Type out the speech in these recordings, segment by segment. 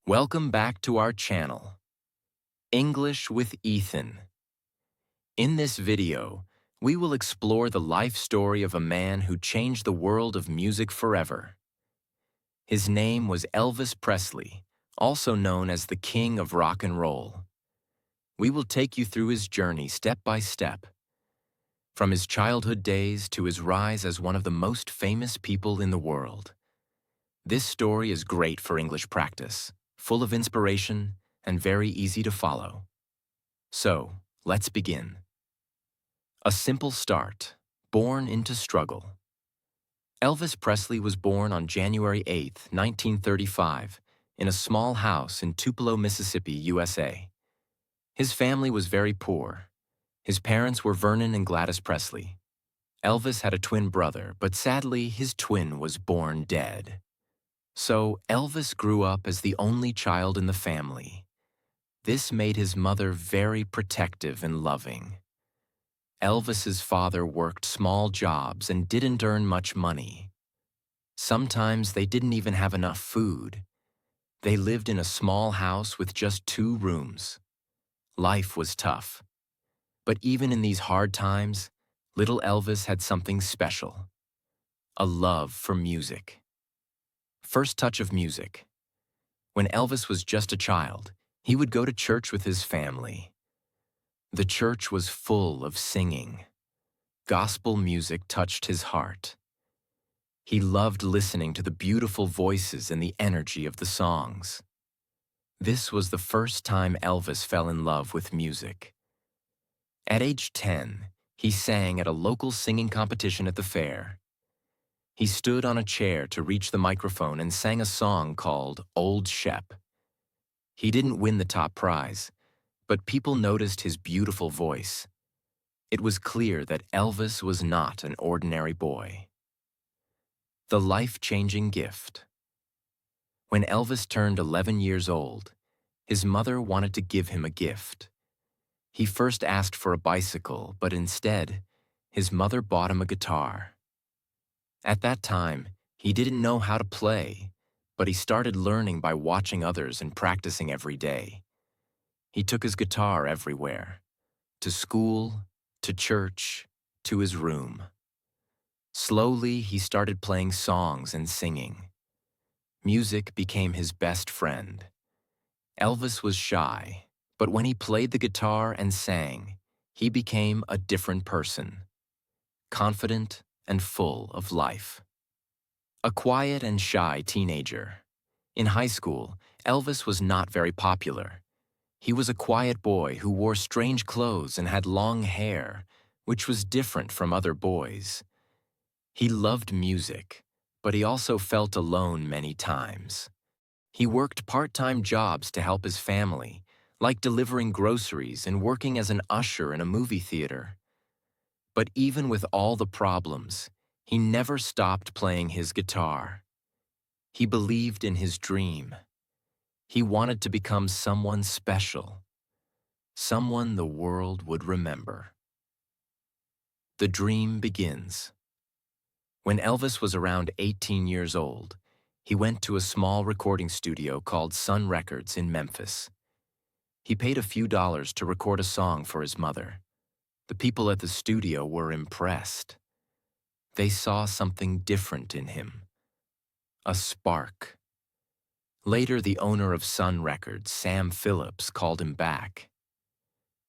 Welcome back to our channel, English with Ethan. In this video, we will explore the life story of a man who changed the world of music forever. His name was Elvis Presley, also known as the King of Rock and Roll. We will take you through his journey step by step, from his childhood days to his rise as one of the most famous people in the world. This story is great for English practice, full of inspiration, and very easy to follow. So, let's begin. A simple start, born into struggle. Elvis Presley was born on January 8, 1935, in a small house in Tupelo, Mississippi, USA. His family was very poor. His parents were Vernon and Gladys Presley. Elvis had a twin brother, but sadly, his twin was born dead. So, Elvis grew up as the only child in the family. This made his mother very protective and loving. Elvis's father worked small jobs and didn't earn much money. Sometimes they didn't even have enough food. They lived in a small house with just 2 rooms. Life was tough. But even in these hard times, little Elvis had something special: a love for music. First touch of music. When Elvis was just a child, he would go to church with his family. The church was full of singing. Gospel music touched his heart. He loved listening to the beautiful voices and the energy of the songs. This was the first time Elvis fell in love with music. At age 10, he sang at a local singing competition at the fair. He stood on a chair to reach the microphone and sang a song called Old Shep. He didn't win the top prize, but people noticed his beautiful voice. It was clear that Elvis was not an ordinary boy. The life-changing gift. When Elvis turned 11 years old, his mother wanted to give him a gift. He first asked for a bicycle, but instead, his mother bought him a guitar. At that time, he didn't know how to play, but he started learning by watching others and practicing every day. He took his guitar everywhere, to school, to church, to his room. Slowly, he started playing songs and singing. Music became his best friend. Elvis was shy, but when he played the guitar and sang, he became a different person, confident and full of life. A quiet and shy teenager. In high school, Elvis was not very popular. He was a quiet boy who wore strange clothes and had long hair, which was different from other boys. He loved music, but he also felt alone many times. He worked part-time jobs to help his family, like delivering groceries and working as an usher in a movie theater. But even with all the problems, he never stopped playing his guitar. He believed in his dream. He wanted to become someone special, someone the world would remember. The dream begins. When Elvis was around 18 years old, he went to a small recording studio called Sun Records in Memphis. He paid a few dollars to record a song for his mother. The people at the studio were impressed. They saw something different in him, a spark. Later, the owner of Sun Records, Sam Phillips, called him back.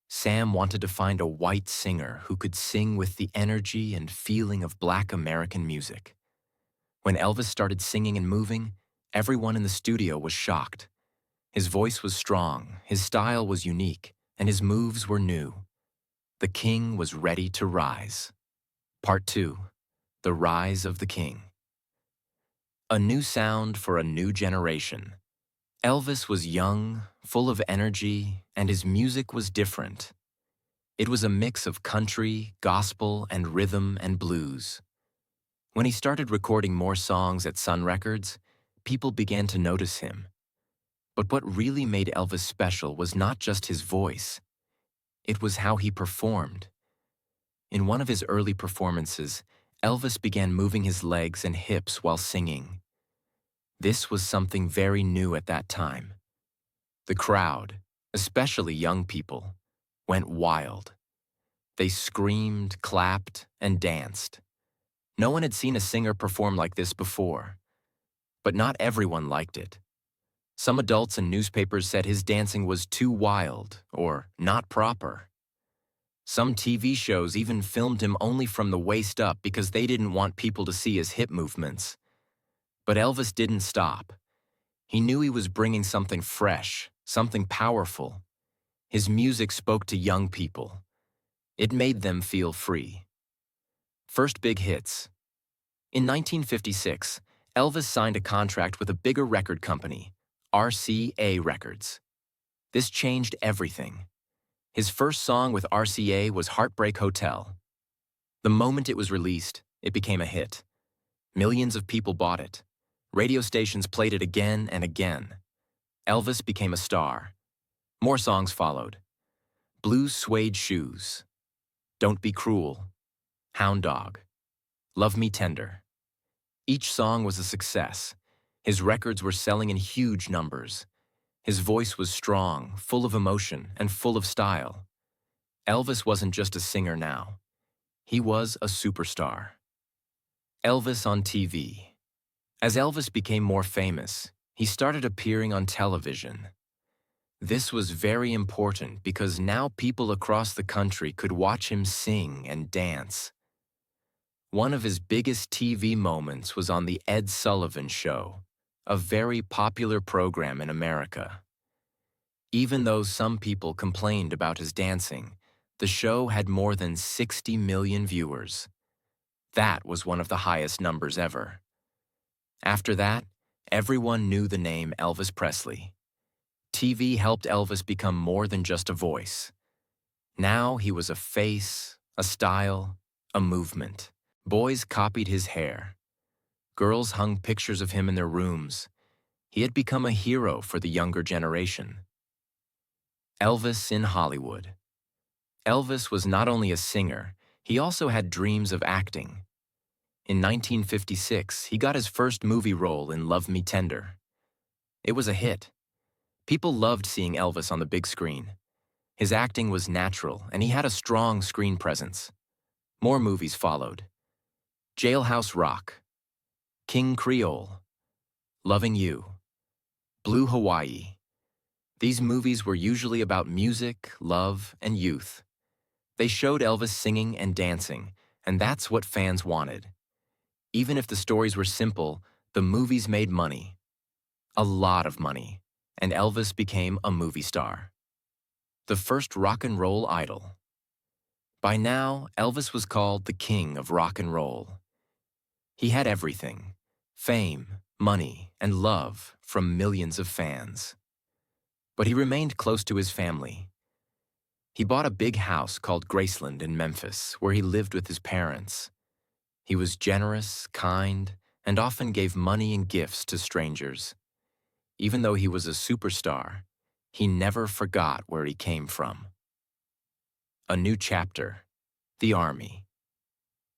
Sam wanted to find a white singer who could sing with the energy and feeling of Black American music. When Elvis started singing and moving, everyone in the studio was shocked. His voice was strong, his style was unique, and his moves were new. The king was ready to rise. Part 2. The Rise of the King. A new sound for a new generation. Elvis was young, full of energy, and his music was different. It was a mix of country, gospel, and rhythm and blues. When he started recording more songs at Sun Records, people began to notice him. But what really made Elvis special was not just his voice. It was how he performed. In one of his early performances, Elvis began moving his legs and hips while singing. This was something very new at that time. The crowd, especially young people, went wild. They screamed, clapped, and danced. No one had seen a singer perform like this before. But not everyone liked it. Some adults and newspapers said his dancing was too wild or not proper. Some TV shows even filmed him only from the waist up because they didn't want people to see his hip movements. But Elvis didn't stop. He knew he was bringing something fresh, something powerful. His music spoke to young people. It made them feel free. First big hits. In 1956, Elvis signed a contract with a bigger record company, RCA Records. This changed everything. His first song with RCA was Heartbreak Hotel. The moment it was released, it became a hit. Millions of people bought it. Radio stations played it again and again. Elvis became a star. More songs followed. Blue Suede Shoes, Don't Be Cruel, Hound Dog, Love Me Tender. Each song was a success. His records were selling in huge numbers. His voice was strong, full of emotion, and full of style. Elvis wasn't just a singer now. He was a superstar. Elvis on TV. As Elvis became more famous, he started appearing on television. This was very important because now people across the country could watch him sing and dance. One of his biggest TV moments was on The Ed Sullivan Show, a very popular program in America. Even though some people complained about his dancing, the show had more than 60 million viewers. That was one of the highest numbers ever. After that, everyone knew the name Elvis Presley. TV helped Elvis become more than just a voice. Now he was a face, a style, a movement. Boys copied his hair. Girls hung pictures of him in their rooms. He had become a hero for the younger generation. Elvis in Hollywood. Elvis was not only a singer, he also had dreams of acting. In 1956, he got his first movie role in Love Me Tender. It was a hit. People loved seeing Elvis on the big screen. His acting was natural, and he had a strong screen presence. More movies followed. Jailhouse Rock, King Creole, Loving You, Blue Hawaii. These movies were usually about music, love, and youth. They showed Elvis singing and dancing, and that's what fans wanted. Even if the stories were simple, the movies made money. A lot of money, and Elvis became a movie star. The first rock and roll idol. By now, Elvis was called the king of rock and roll. He had everything: fame, money, and love from millions of fans. But he remained close to his family. He bought a big house called Graceland in Memphis, where he lived with his parents. He was generous, kind, and often gave money and gifts to strangers. Even though he was a superstar, he never forgot where he came from. A new chapter, the Army.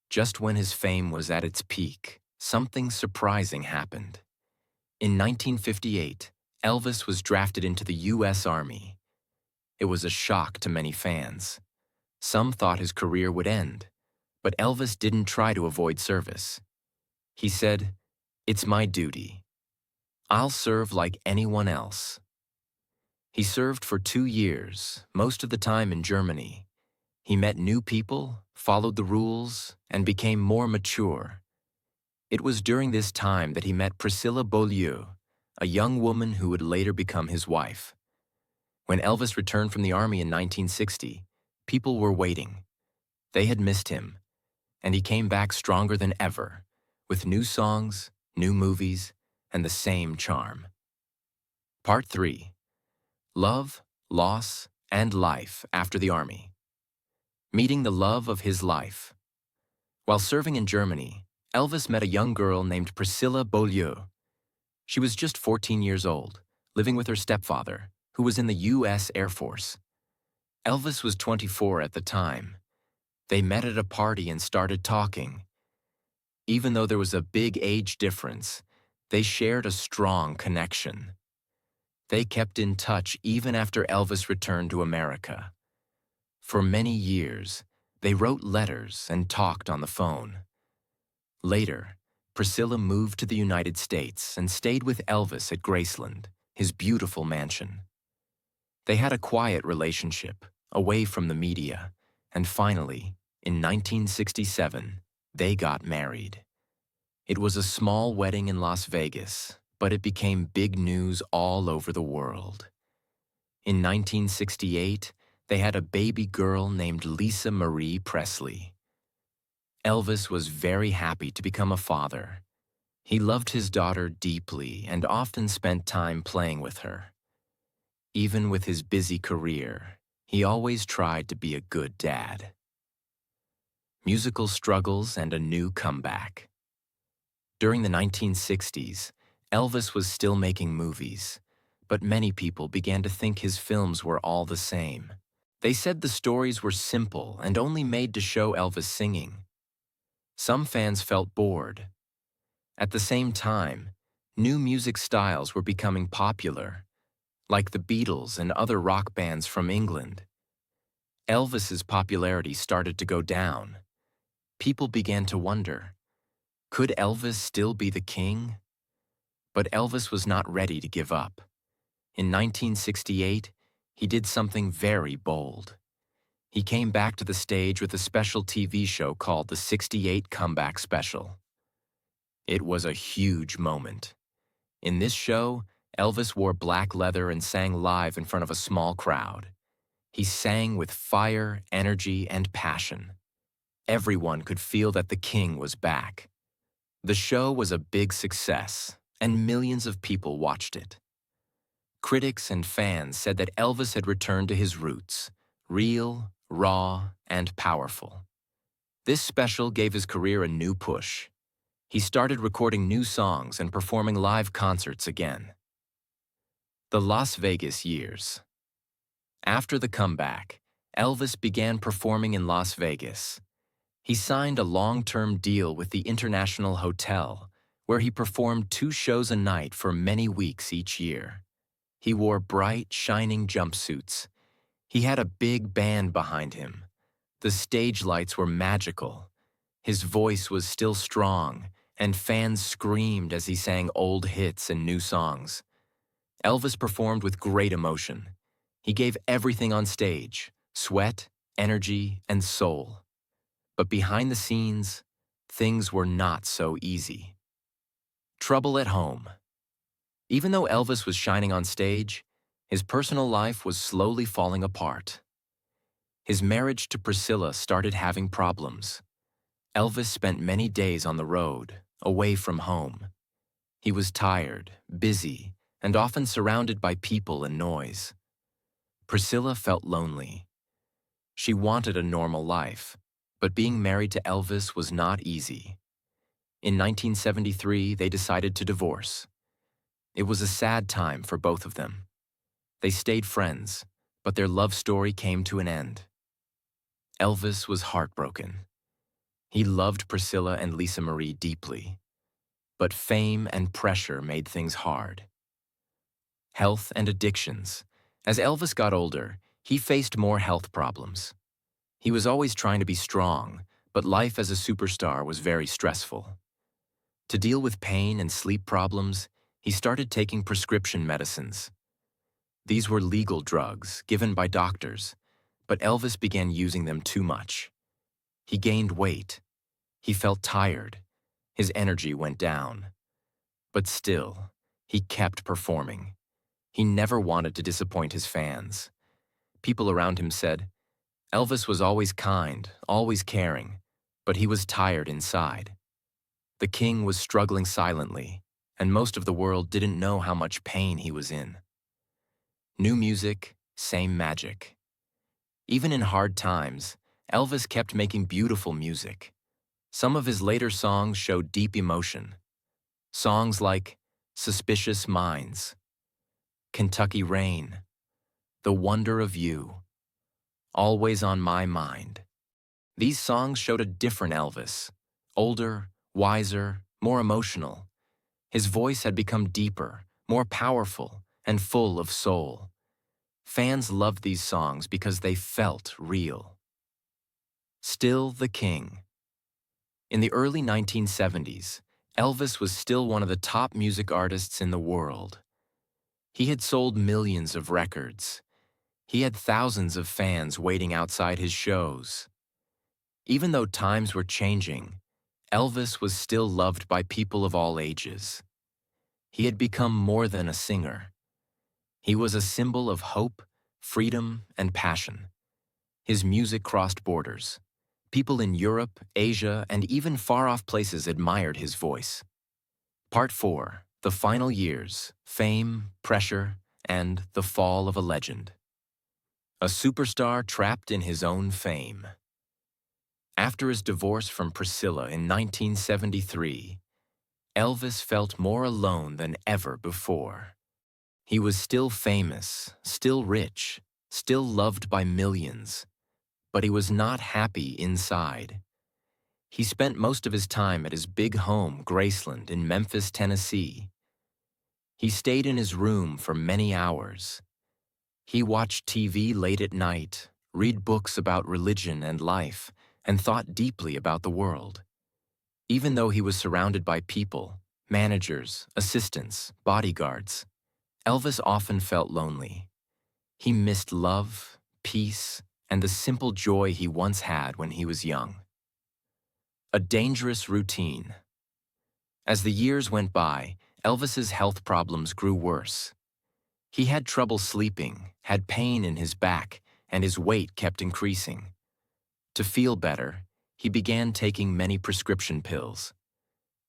Just when his fame was at its peak, something surprising happened. In 1958, Elvis was drafted into the U.S. Army. It was a shock to many fans. Some thought his career would end, but Elvis didn't try to avoid service. He said, "It's my duty. I'll serve like anyone else." He served for 2 years, most of the time in Germany. He met new people, followed the rules, and became more mature. It was during this time that he met Priscilla Beaulieu, a young woman who would later become his wife. When Elvis returned from the Army in 1960, people were waiting. They had missed him, and he came back stronger than ever, with new songs, new movies, and the same charm. Part 3. Love, Loss, and Life After the Army. Meeting the love of his life. While serving in Germany, Elvis met a young girl named Priscilla Beaulieu. She was just 14 years old, living with her stepfather, who was in the U.S. Air Force. Elvis was 24 at the time. They met at a party and started talking. Even though there was a big age difference, they shared a strong connection. They kept in touch even after Elvis returned to America. For many years, they wrote letters and talked on the phone. Later, Priscilla moved to the United States and stayed with Elvis at Graceland, his beautiful mansion. They had a quiet relationship, away from the media, and finally, in 1967, they got married. It was a small wedding in Las Vegas, but it became big news all over the world. In 1968, they had a baby girl named Lisa Marie Presley. Elvis was very happy to become a father. He loved his daughter deeply and often spent time playing with her. Even with his busy career, he always tried to be a good dad. Musical struggles and a new comeback. During the 1960s, Elvis was still making movies, but many people began to think his films were all the same. They said the stories were simple and only made to show Elvis singing. Some fans felt bored. At the same time, new music styles were becoming popular, like the Beatles and other rock bands from England. Elvis's popularity started to go down. People began to wonder, could Elvis still be the king? But Elvis was not ready to give up. In 1968, he did something very bold. He came back to the stage with a special TV show called the '68 Comeback Special. It was a huge moment. In this show, Elvis wore black leather and sang live in front of a small crowd. He sang with fire, energy, and passion. Everyone could feel that the king was back. The show was a big success, and millions of people watched it. Critics and fans said that Elvis had returned to his roots, real, raw, and powerful. This special gave his career a new push. He started recording new songs and performing live concerts again. The Las Vegas years. After the comeback, Elvis began performing in Las Vegas. He signed a long-term deal with the International Hotel, where he performed 2 shows a night for many weeks each year. He wore bright, shining jumpsuits. He had a big band behind him. The stage lights were magical. His voice was still strong, and fans screamed as he sang old hits and new songs. Elvis performed with great emotion. He gave everything on stage, sweat, energy, and soul. But behind the scenes, things were not so easy. Trouble at home. Even though Elvis was shining on stage, his personal life was slowly falling apart. His marriage to Priscilla started having problems. Elvis spent many days on the road, away from home. He was tired, busy, and often surrounded by people and noise. Priscilla felt lonely. She wanted a normal life, but being married to Elvis was not easy. In 1973, they decided to divorce. It was a sad time for both of them. They stayed friends, but their love story came to an end. Elvis was heartbroken. He loved Priscilla and Lisa Marie deeply, but fame and pressure made things hard. Health and addictions. As Elvis got older, he faced more health problems. He was always trying to be strong, but life as a superstar was very stressful. To deal with pain and sleep problems, he started taking prescription medicines. These were legal drugs given by doctors, but Elvis began using them too much. He gained weight. He felt tired. His energy went down. But still, he kept performing. He never wanted to disappoint his fans. People around him said, Elvis was always kind, always caring, but he was tired inside. The king was struggling silently, and most of the world didn't know how much pain he was in. New music, same magic. Even in hard times, Elvis kept making beautiful music. Some of his later songs showed deep emotion. Songs like Suspicious Minds, Kentucky Rain, The Wonder of You, Always on My Mind. These songs showed a different Elvis, older, wiser, more emotional. His voice had become deeper, more powerful, and full of soul. Fans loved these songs because they felt real. Still the King. In the early 1970s, Elvis was still one of the top music artists in the world. He had sold millions of records. He had thousands of fans waiting outside his shows. Even though times were changing, Elvis was still loved by people of all ages. He had become more than a singer. He was a symbol of hope, freedom, and passion. His music crossed borders. People in Europe, Asia, and even far-off places admired his voice. Part 4. The Final Years, Fame, Pressure, and the Fall of a Legend. A superstar trapped in his own fame. After his divorce from Priscilla in 1973, Elvis felt more alone than ever before. He was still famous, still rich, still loved by millions, but he was not happy inside. He spent most of his time at his big home, Graceland, in Memphis, Tennessee. He stayed in his room for many hours. He watched TV late at night, read books about religion and life, and thought deeply about the world. Even though he was surrounded by people, managers, assistants, bodyguards, Elvis often felt lonely. He missed love, peace, and the simple joy he once had when he was young. A dangerous routine. As the years went by, Elvis's health problems grew worse. He had trouble sleeping, had pain in his back, and his weight kept increasing. To feel better, he began taking many prescription pills.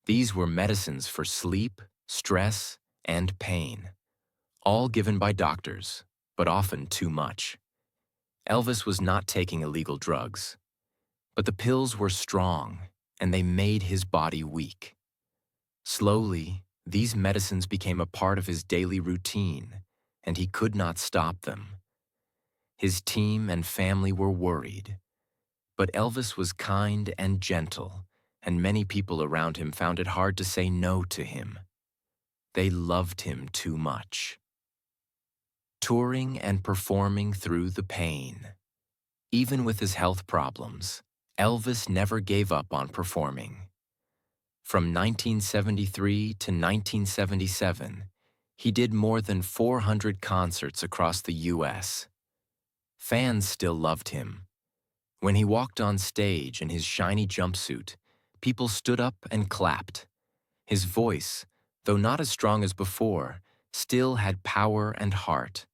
These were medicines for sleep, stress, and pain, all given by doctors, but often too much. Elvis was not taking illegal drugs, but the pills were strong, and they made his body weak. Slowly, these medicines became a part of his daily routine, and he could not stop them. His team and family were worried, but Elvis was kind and gentle, and many people around him found it hard to say no to him. They loved him too much. Touring and performing through the pain. Even with his health problems, Elvis never gave up on performing. From 1973 to 1977, he did more than 400 concerts across the U.S. Fans still loved him. When he walked on stage in his shiny jumpsuit, people stood up and clapped. His voice, though not as strong as before, still had power and heart.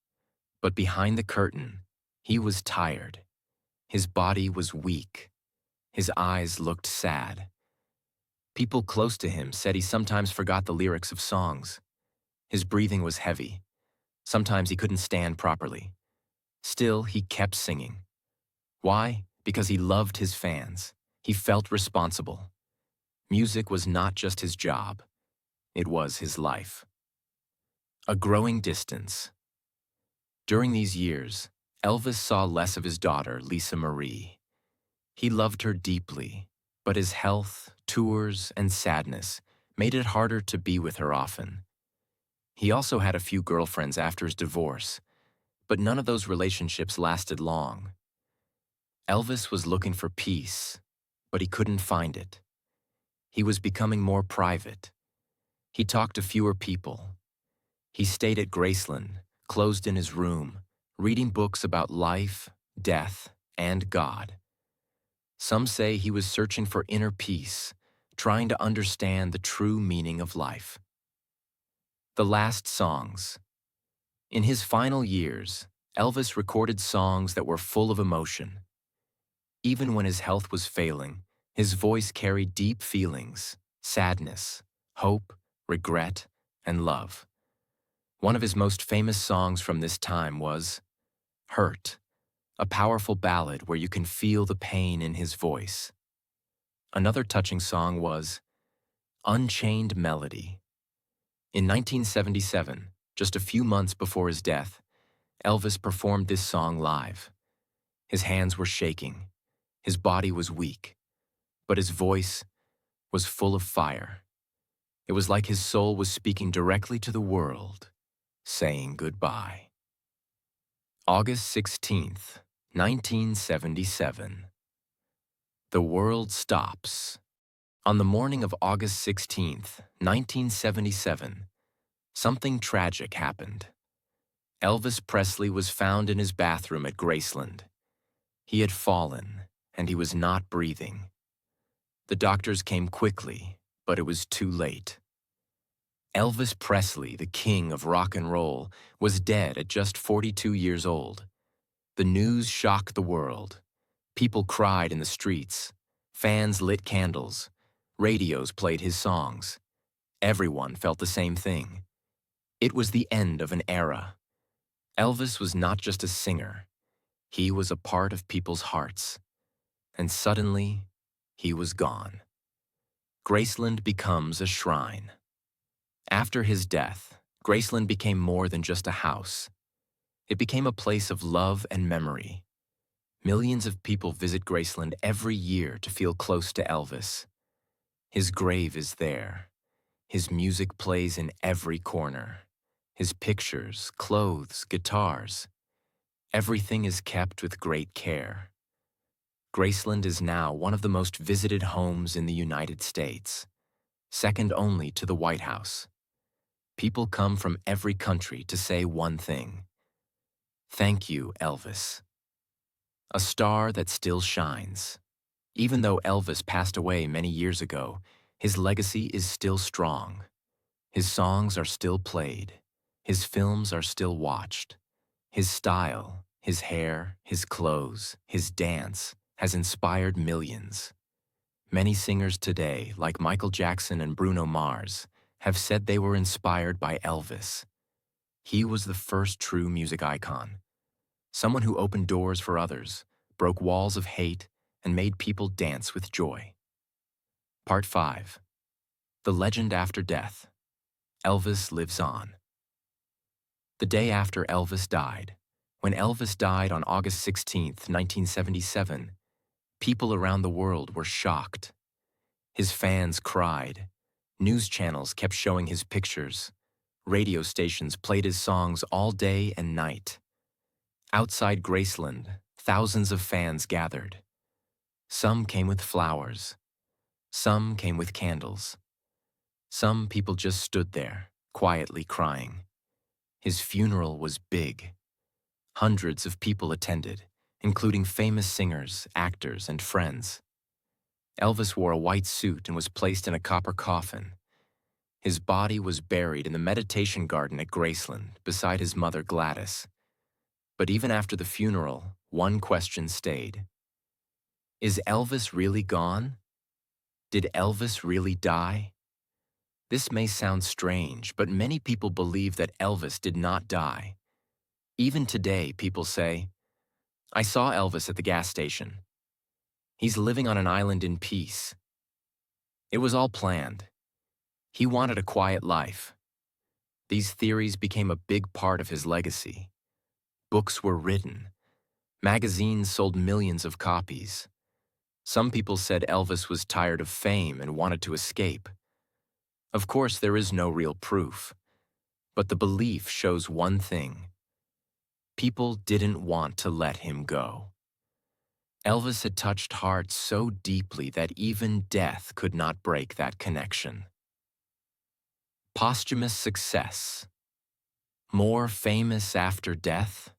But behind the curtain, he was tired. His body was weak. His eyes looked sad. People close to him said he sometimes forgot the lyrics of songs. His breathing was heavy. Sometimes he couldn't stand properly. Still, he kept singing. Why? Because he loved his fans. He felt responsible. Music was not just his job. It was his life. A growing distance. During these years, Elvis saw less of his daughter, Lisa Marie. He loved her deeply, but his health, tours, and sadness made it harder to be with her often. He also had a few girlfriends after his divorce, but none of those relationships lasted long. Elvis was looking for peace, but he couldn't find it. He was becoming more private. He talked to fewer people. He stayed at Graceland, closed in his room, reading books about life, death, and God. Some say he was searching for inner peace, trying to understand the true meaning of life. The last songs. In his final years, Elvis recorded songs that were full of emotion. Even when his health was failing, his voice carried deep feelings, sadness, hope, regret, and love. One of his most famous songs from this time was Hurt, a powerful ballad where you can feel the pain in his voice. Another touching song was Unchained Melody. In 1977, just a few months before his death, Elvis performed this song live. His hands were shaking, his body was weak, but his voice was full of fire. It was like his soul was speaking directly to the world. saying goodbye. August 16th, 1977. The world stops. On the morning of August 16th, 1977, something tragic happened. Elvis Presley was found in his bathroom at Graceland. He had fallen, and he was not breathing. The doctors came quickly, but it was too late. Elvis Presley, the king of rock and roll, was dead at just 42 years old. The news shocked the world. People cried in the streets. Fans lit candles. Radios played his songs. Everyone felt the same thing. It was the end of an era. Elvis was not just a singer. He was a part of people's hearts. And suddenly, he was gone. Graceland becomes a shrine. After his death, Graceland became more than just a house. It became a place of love and memory. Millions of people visit Graceland every year to feel close to Elvis. His grave is there. His music plays in every corner. His pictures, clothes, guitars. Everything is kept with great care. Graceland is now one of the most visited homes in the United States, second only to the White House. People come from every country to say one thing: thank you, Elvis. A star that still shines. Even though Elvis passed away many years ago, his legacy is still strong. His songs are still played. His films are still watched. His style, his hair, his clothes, his dance has inspired millions. Many singers today, like Michael Jackson and Bruno Mars, have said they were inspired by Elvis. He was the first true music icon. Someone who opened doors for others, broke walls of hate, and made people dance with joy. Part 5. The Legend After Death. Elvis Lives On. The day after Elvis died, when Elvis died on August 16th, 1977, people around the world were shocked. His fans cried. News channels kept showing his pictures. Radio stations played his songs all day and night. Outside Graceland, thousands of fans gathered. Some came with flowers. Some came with candles. Some people just stood there, quietly crying. His funeral was big. Hundreds of people attended, including famous singers, actors, and friends. Elvis wore a white suit and was placed in a copper coffin. His body was buried in the meditation garden at Graceland beside his mother Gladys. But even after the funeral, one question stayed. Is Elvis really gone? Did Elvis really die? This may sound strange, but many people believe that Elvis did not die. Even today, people say, I saw Elvis at the gas station. He's living on an island in peace. It was all planned. He wanted a quiet life. These theories became a big part of his legacy. Books were written. Magazines sold millions of copies. Some people said Elvis was tired of fame and wanted to escape. Of course, there is no real proof, but the belief shows one thing. People didn't want to let him go. Elvis had touched hearts so deeply that even death could not break that connection. Posthumous success. More famous after death?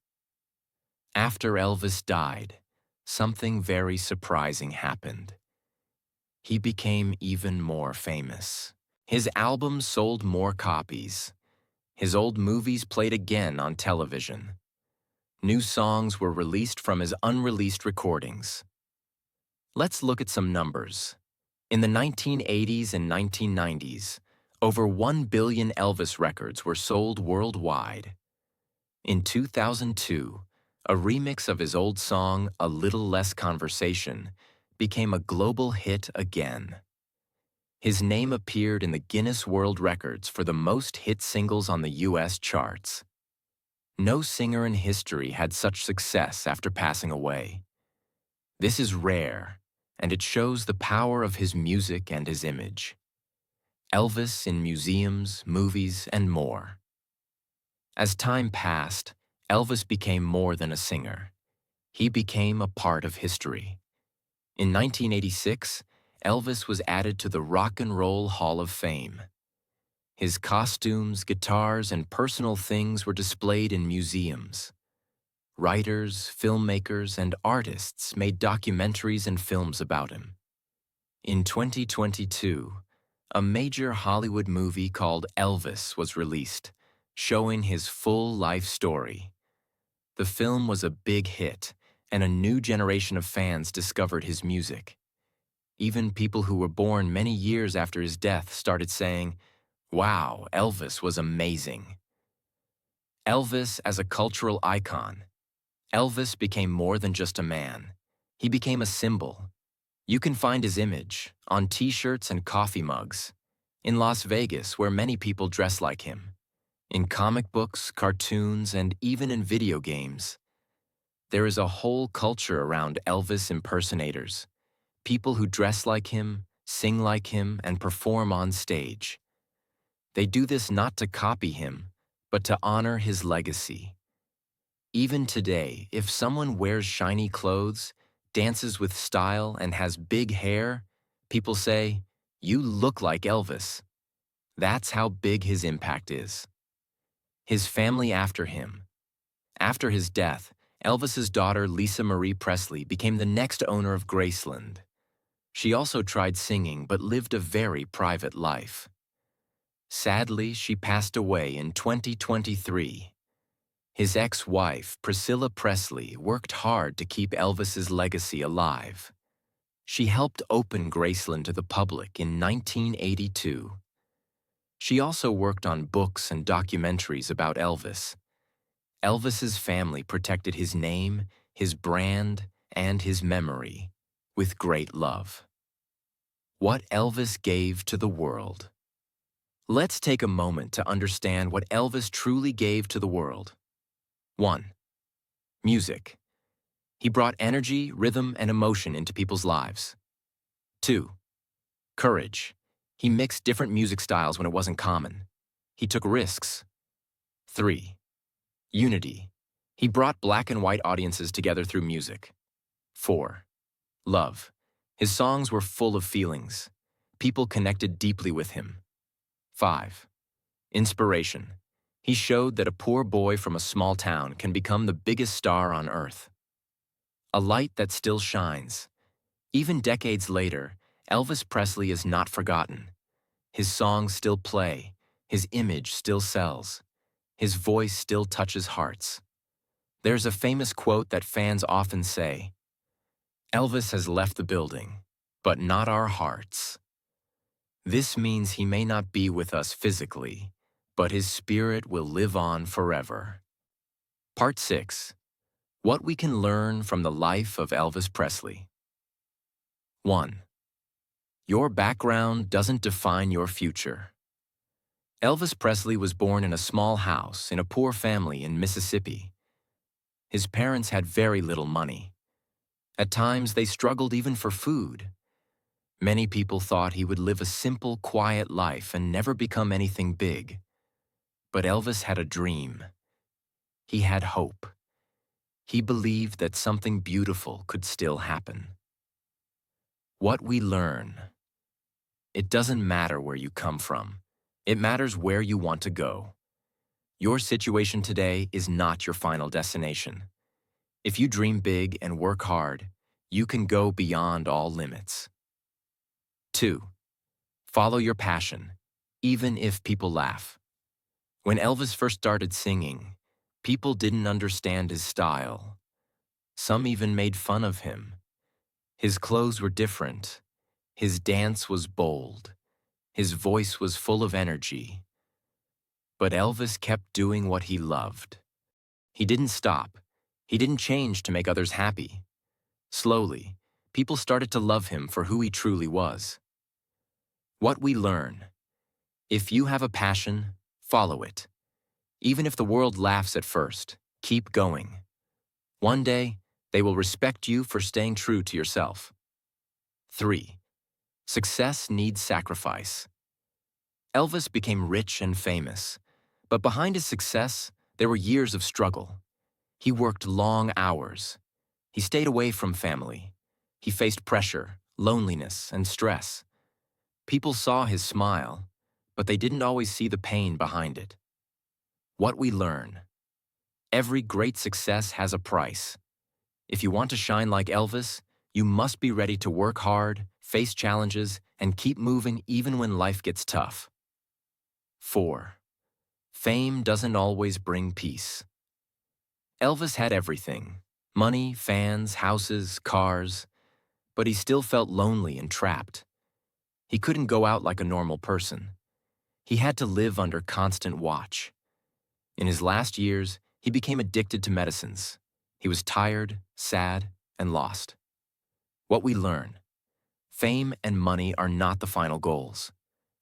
After Elvis died, something very surprising happened. He became even more famous. His albums sold more copies. His old movies played again on television. New songs were released from his unreleased recordings. Let's look at some numbers. In the 1980s and 1990s, over 1 billion Elvis records were sold worldwide. In 2002, a remix of his old song, A Little Less Conversation, became a global hit again. His name appeared in the Guinness World Records for the most hit singles on the U.S. charts. No singer in history had such success after passing away. This is rare, and it shows the power of his music and his image. Elvis in museums, movies, and more. As time passed, Elvis became more than a singer. He became a part of history. In 1986, Elvis was added to the Rock and Roll Hall of Fame. His costumes, guitars, and personal things were displayed in museums. Writers, filmmakers, and artists made documentaries and films about him. In 2022, a major Hollywood movie called Elvis was released, showing his full life story. The film was a big hit, and a new generation of fans discovered his music. Even people who were born many years after his death started saying, "Wow, Elvis was amazing." Elvis as a cultural icon. Elvis became more than just a man. He became a symbol. You can find his image on t-shirts and coffee mugs, in Las Vegas, where many people dress like him, in comic books, cartoons, and even in video games. There is a whole culture around Elvis impersonators, people who dress like him, sing like him, and perform on stage. They do this not to copy him, but to honor his legacy. Even today, if someone wears shiny clothes, dances with style, and has big hair, people say, "You look like Elvis." That's how big his impact is. His family after him. After his death, Elvis's daughter Lisa Marie Presley became the next owner of Graceland. She also tried singing but lived a very private life. Sadly, she passed away in 2023. His ex-wife, Priscilla Presley, worked hard to keep Elvis's legacy alive. She helped open Graceland to the public in 1982. She also worked on books and documentaries about Elvis. Elvis's family protected his name, his brand, and his memory with great love. What Elvis gave to the world. Let's take a moment to understand what Elvis truly gave to the world. 1. Music. He brought energy, rhythm, and emotion into people's lives. 2. Courage. He mixed different music styles when it wasn't common. He took risks. 3. Unity. He brought black and white audiences together through music. 4. Love. His songs were full of feelings. People connected deeply with him. 5. Inspiration. He showed that a poor boy from a small town can become the biggest star on earth. A light that still shines. Even decades later, Elvis Presley is not forgotten. His songs still play, his image still sells, his voice still touches hearts. There's a famous quote that fans often say, "Elvis has left the building, but not our hearts." This means he may not be with us physically, but his spirit will live on forever. Part 6. What we can learn from the life of Elvis Presley. 1. Your background doesn't define your future. Elvis Presley was born in a small house in a poor family in Mississippi. His parents had very little money. At times, they struggled even for food. Many people thought he would live a simple, quiet life and never become anything big. But Elvis had a dream. He had hope. He believed that something beautiful could still happen. What we learn. It doesn't matter where you come from. It matters where you want to go. Your situation today is not your final destination. If you dream big and work hard, you can go beyond all limits. 2. Follow your passion, even if people laugh. When Elvis first started singing, people didn't understand his style. Some even made fun of him. His clothes were different. His dance was bold. His voice was full of energy. But Elvis kept doing what he loved. He didn't stop. He didn't change to make others happy. Slowly, people started to love him for who he truly was. What we learn. If you have a passion, follow it. Even if the world laughs at first, keep going. One day, they will respect you for staying true to yourself. 3. Success needs sacrifice. Elvis became rich and famous, but behind his success, There were years of struggle. He worked long hours. He stayed away from family. He faced pressure, loneliness, and stress. People saw his smile, but they didn't always see the pain behind it. What we learn. Every great success has a price. If you want to shine like Elvis, you must be ready to work hard, face challenges, and keep moving even when life gets tough. 4. Fame doesn't always bring peace. Elvis had everything: money, fans, houses, cars, but he still felt lonely and trapped. He couldn't go out like a normal person. He had to live under constant watch. In his last years, he became addicted to medicines. He was tired, sad, and lost. What we learn. Fame and money are not the final goals.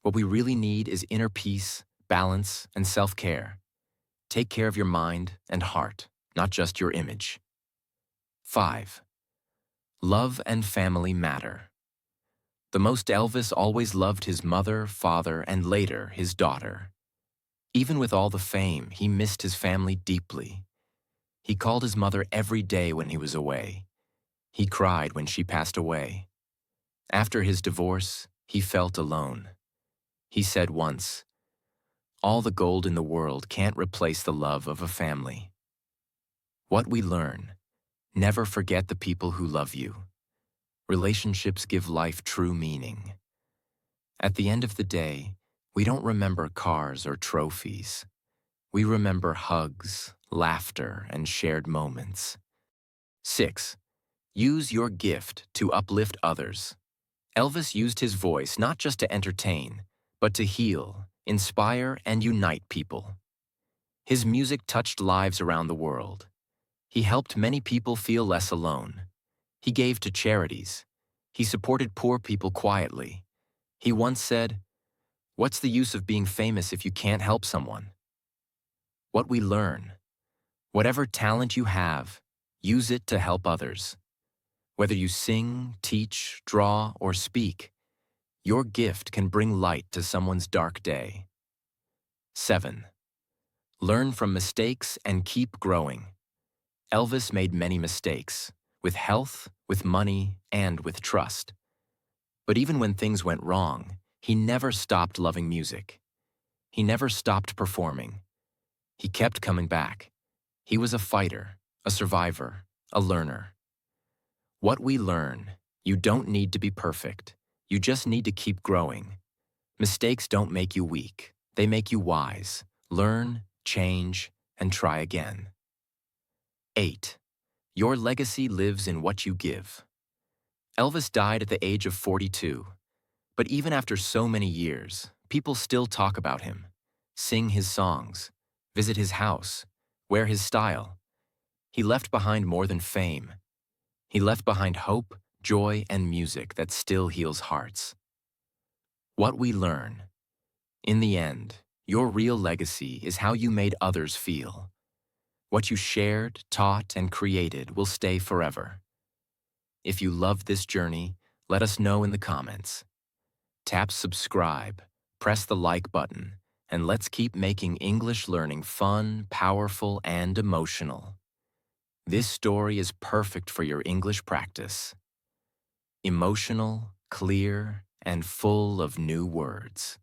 What we really need is inner peace, balance, and self-care. Take care of your mind and heart, not just your image. 5. Love and family matter. The most Elvis always loved his mother, father, and later his daughter. Even with all the fame, he missed his family deeply. He called his mother every day when he was away. He cried when she passed away. After his divorce, he felt alone. He said once, "All the gold in the world can't replace the love of a family." What we learn. Never forget the people who love you. Relationships give life true meaning. At the end of the day, we don't remember cars or trophies. We remember hugs, laughter, and shared moments. 6. Use your gift to uplift others. Elvis used his voice not just to entertain, but to heal, inspire, and unite people. His music touched lives around the world. He helped many people feel less alone. He gave to charities. He supported poor people quietly. He once said, "What's the use of being famous if you can't help someone?" What we learn. Whatever talent you have, use it to help others. Whether you sing, teach, draw, or speak, your gift can bring light to someone's dark day. 7. Learn from mistakes and keep growing. Elvis made many mistakes, with health, with money, and with trust. But even when things went wrong, he never stopped loving music. He never stopped performing. He kept coming back. He was a fighter, a survivor, a learner. What we learn. You don't need to be perfect. You just need to keep growing. Mistakes don't make you weak. They make you wise. Learn, change, and try again. 8. Your legacy lives in what you give. Elvis died at the age of 42, but even after so many years, people still talk about him, sing his songs, visit his house, wear his style. He left behind more than fame. He left behind hope, joy, and music that still heals hearts. What we learn. In the end, your real legacy is how you made others feel. What you shared, taught, and created will stay forever. If you loved this journey, let us know in the comments. Tap subscribe, press the like button, and let's keep making English learning fun, powerful, and emotional. This story is perfect for your English practice. Emotional, clear, and full of new words.